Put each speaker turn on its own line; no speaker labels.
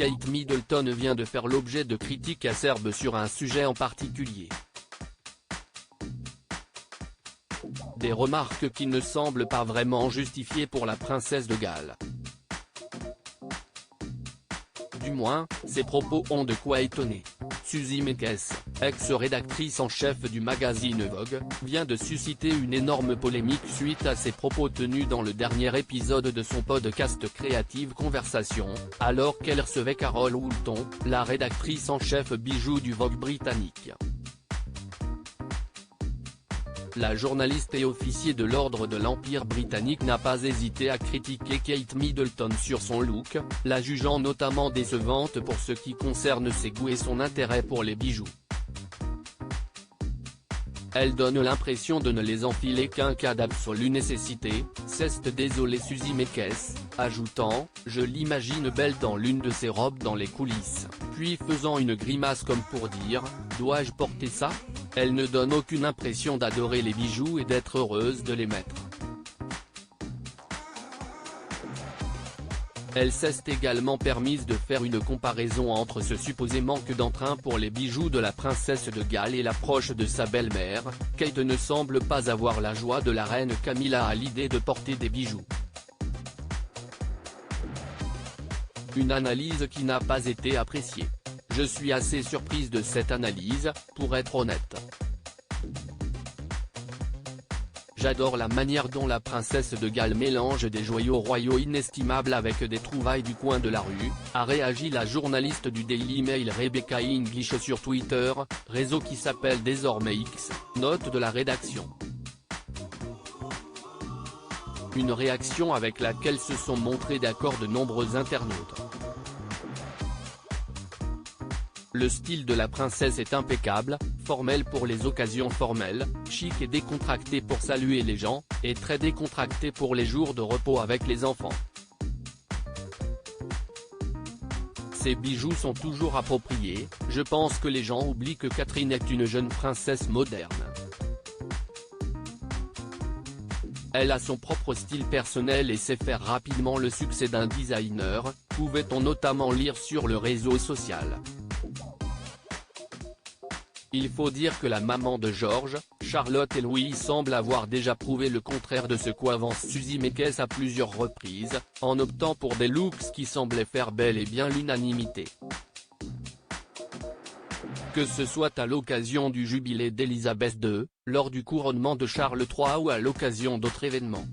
Kate Middleton vient de faire l'objet de critiques acerbes sur un sujet en particulier. Des remarques qui ne semblent pas vraiment justifiées pour la princesse de Galles. Du moins, ses propos ont de quoi étonner. Suzy Mekkes, ex-rédactrice en chef du magazine Vogue, vient de susciter une énorme polémique suite à ses propos tenus dans le dernier épisode de son podcast Creative Conversation, alors qu'elle recevait Carol Woolton, la rédactrice en chef bijoux du Vogue britannique. La journaliste et officier de l'ordre de l'Empire britannique n'a pas hésité à critiquer Kate Middleton sur son look, la jugeant notamment décevante pour ce qui concerne ses goûts et son intérêt pour les bijoux. Elle donne l'impression de ne les enfiler qu'en cas d'absolue nécessité, s'est désolée Suzy Mekkes, ajoutant « Je l'imagine belle dans l'une de ses robes dans les coulisses », puis faisant une grimace comme pour dire « Dois-je porter ça ?» Elle ne donne aucune impression d'adorer les bijoux et d'être heureuse de les mettre. Elle s'est également permise de faire une comparaison entre ce supposé manque d'entrain pour les bijoux de la princesse de Galles et l'approche de sa belle-mère. Kate ne semble pas avoir la joie de la reine Camilla à l'idée de porter des bijoux. Une analyse qui n'a pas été appréciée. Je suis assez surprise de cette analyse, pour être honnête. J'adore la manière dont la princesse de Galles mélange des joyaux royaux inestimables avec des trouvailles du coin de la rue, a réagi la journaliste du Daily Mail Rebecca English sur Twitter, réseau qui s'appelle désormais X, note de la rédaction. Une réaction avec laquelle se sont montrés d'accord de nombreux internautes. Le style de la princesse est impeccable, formel pour les occasions formelles, chic et décontracté pour saluer les gens, et très décontracté pour les jours de repos avec les enfants. Ces bijoux sont toujours appropriés, je pense que les gens oublient que Catherine est une jeune princesse moderne. Elle a son propre style personnel et sait faire rapidement le succès d'un designer, pouvait-on notamment lire sur le réseau social. Il faut dire que la maman de George, Charlotte et Louis semble avoir déjà prouvé le contraire de ce qu'avance Suzy Mekkes à plusieurs reprises, en optant pour des looks qui semblaient faire bel et bien l'unanimité. Que ce soit à l'occasion du jubilé d'Élisabeth II, lors du couronnement de Charles III ou à l'occasion d'autres événements.